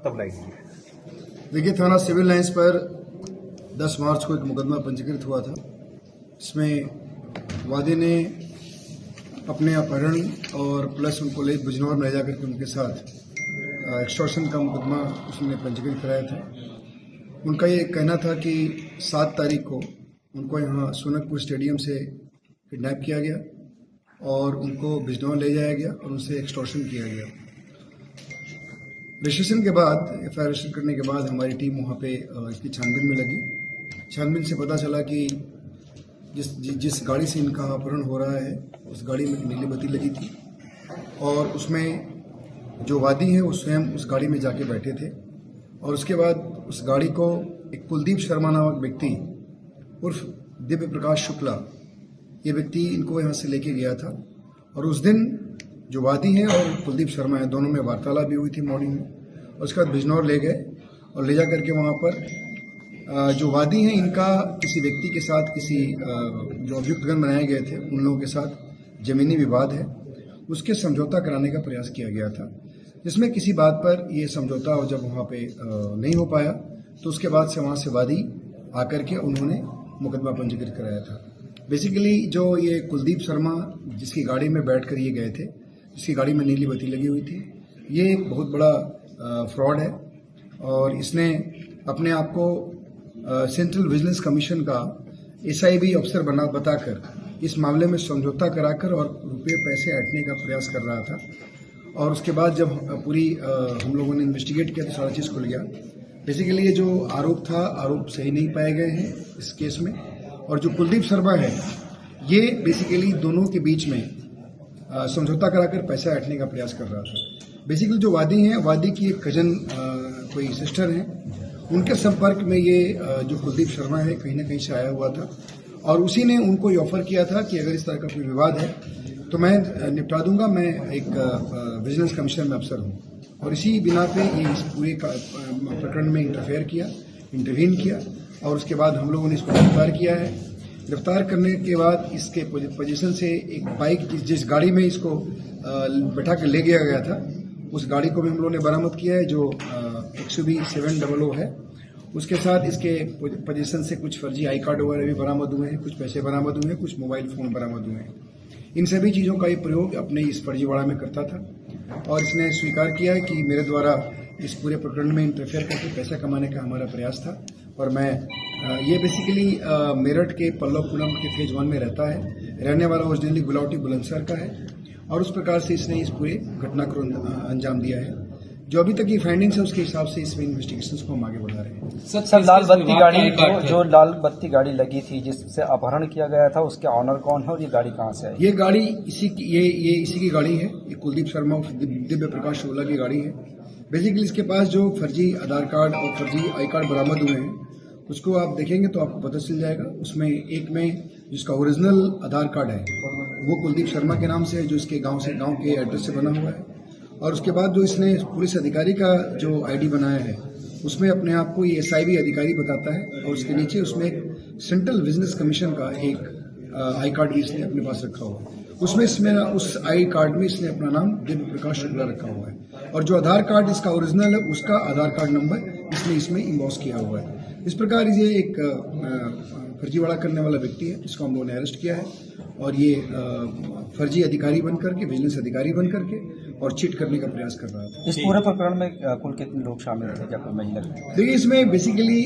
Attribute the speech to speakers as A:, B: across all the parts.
A: तब लाएगी।
B: देखिए, थाना सिविल लाइंस पर 10 मार्च को एक मुकदमा पंजीकृत हुआ था। इसमें वादी ने अपने अपहरण और प्लस उनको बिजनौर में ले जाकर के उनके साथ एक्सटॉर्शन का मुकदमा उसने पंजीकृत कराया था। उनका ये कहना था कि 7 तारीख को उनको यहाँ सोनकपुर स्टेडियम से किडनैप किया गया और उनको बिजनौर ले जाया गया और उनसे एक्सटॉर्शन किया गया। रजिस्ट्रेशन के बाद, एफआईआर रजिस्टर करने के बाद हमारी टीम वहाँ पे इसकी छानबीन में लगी। छानबीन से पता चला कि जिस गाड़ी से इनका अपहरण हो रहा है उस गाड़ी में नीली बत्ती लगी थी और उसमें जो वादी हैं वो स्वयं उस गाड़ी में जाके बैठे थे और उसके बाद उस गाड़ी को एक कुलदीप शर्मा नामक व्यक्ति उर्फ दिव्य प्रकाश शुक्ला, ये व्यक्ति इनको यहाँ से लेके गया था और उस दिन जो वादी हैं और कुलदीप शर्मा हैं दोनों में वार्तालाप भी हुई थी मॉर्निंग में और उसके बाद बिजनौर ले गए और ले जा करके वहाँ पर जो वादी हैं इनका किसी व्यक्ति के साथ जो अभियुक्तगण बनाए गए थे उन लोगों के साथ जमीनी विवाद है, उसके समझौता कराने का प्रयास किया गया था, जिसमें किसी बात पर ये समझौता जब वहाँ पे नहीं हो पाया तो उसके बाद से वहाँ से वादी आकर के उन्होंने मुकदमा पंजीकृत कराया था। बेसिकली जो ये कुलदीप शर्मा जिसकी गाड़ी में बैठ कर ये गए थे, जिसकी गाड़ी में नीली बत्ती लगी हुई थी, ये एक बहुत बड़ा फ्रॉड है और इसने अपने आप को सेंट्रल विजिलेंस कमीशन का SIB अफसर बताकर इस मामले में समझौता कराकर और रुपये पैसे ऐंठने का प्रयास कर रहा था। और उसके बाद जब पूरी हम लोगों ने इन्वेस्टिगेट किया तो सारा चीज़ खुल गया। बेसिकली ये जो आरोप था, आरोप सही नहीं पाए गए हैं इस केस में। और जो कुलदीप शर्मा है ये बेसिकली दोनों के बीच में समझौता कराकर पैसा ऐंठने का प्रयास कर रहा था। बेसिकली जो वादी हैं, वादी की एक कजन कोई सिस्टर हैं, उनके संपर्क में ये जो कुलदीप शर्मा है कहीं ना कहीं से आया हुआ था और उसी ने उनको ये ऑफर किया था कि अगर इस तरह का कोई विवाद है तो मैं निपटा दूंगा, मैं एक विजिलेंस कमिश्नर में अफसर हूँ। और इसी बिना पे ये इस पूरे प्रकरण में इंटरवीन किया और उसके बाद हम लोगों ने इसको गिरफ्तार किया है। गिरफ्तार करने के बाद इसके पोजीशन से एक बाइक जिस गाड़ी में इसको बैठा कर ले गया था उस गाड़ी को भी हम लोगों ने बरामद किया है जो XUV 700 है। उसके साथ इसके पोजीशन से कुछ फर्जी आई कार्ड वगैरह भी बरामद हुए हैं, कुछ पैसे बरामद हुए हैं, कुछ मोबाइल फ़ोन बरामद हुए हैं। इन सभी चीज़ों का ये प्रयोग अपने इस फर्जीवाड़ा में करता था और इसने स्वीकार किया है कि मेरे द्वारा इस पूरे प्रकरण में इंटरफेयर करके पैसा कमाने का हमारा प्रयास था। और मैं ये बेसिकली मेरठ के पल्लवपुरम के फेज 1 में रहता है, रहने वाला ओरिजिनली गुलावटी बुलंदशहर का है और उस प्रकार से इसने इस पूरे घटना को अंजाम दिया है। जो अभी तक की फाइंडिंग्स है उसके हिसाब से इसमें इन्वेस्टिगेशंस को हम आगे बढ़ा रहे हैं।
C: सर, लाल बत्ती गाड़ी जो लाल बत्ती गाड़ी लगी थी जिससे अपहरण किया गया था, उसके ऑनर कौन है और ये गाड़ी कहाँ से है?
B: ये गाड़ी इसी की गाड़ी है। ये कुलदीप शर्मा दिव्य प्रकाश शुक्ला की गाड़ी है। बेसिकली इसके पास जो फर्जी आधार कार्ड और फर्जी आई कार्ड बरामद हुए हैं उसको आप देखेंगे तो आपको पता चल जाएगा। उसमें एक में जिसका ओरिजिनल आधार कार्ड है वो कुलदीप शर्मा के नाम से है, जो इसके गांव के एड्रेस से बना हुआ है। और उसके बाद जो इसने पुलिस अधिकारी का जो ID बनाया है उसमें अपने आप को ये SIB अधिकारी बताता है और उसके नीचे उसमें एक सेंट्रल बिजनेस कमीशन का एक आई कार्ड भी इसने अपने पास रखा हुआ है। उसमें इसमें उस आई कार्ड में इसने अपना नाम दिव्य प्रकाश शुक्ला रखा हुआ है और जो आधार कार्ड इसका ओरिजिनल है उसका आधार कार्ड नंबर इसने इसमें इम्बॉस किया हुआ है। इस प्रकार ये एक फर्जीवाड़ा करने वाला व्यक्ति है जिसको हम लोगों ने अरेस्ट किया है और ये फर्जी अधिकारी बन करके, विजिलेंस अधिकारी बन करके और चीट करने का प्रयास कर रहा था।
C: इस पूरे प्रकरण में कुल कितने लोग शामिल थे, क्या कोई महिला?
B: देखिए, इसमें बेसिकली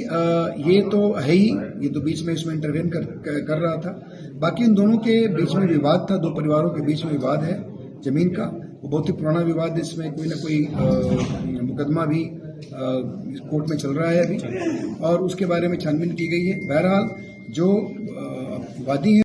B: ये तो है ही, ये तो बीच में इसमें इंटरवेन कर रहा था। बाकी इन दोनों के बीच में विवाद था, 2 परिवारों के बीच में विवाद है जमीन का, वो बहुत ही पुराना विवाद है। इसमें कोई ना कोई मुकदमा भी कोर्ट में चल रहा है अभी और उसके बारे में छानबीन की गई है। बहरहाल जो वादी है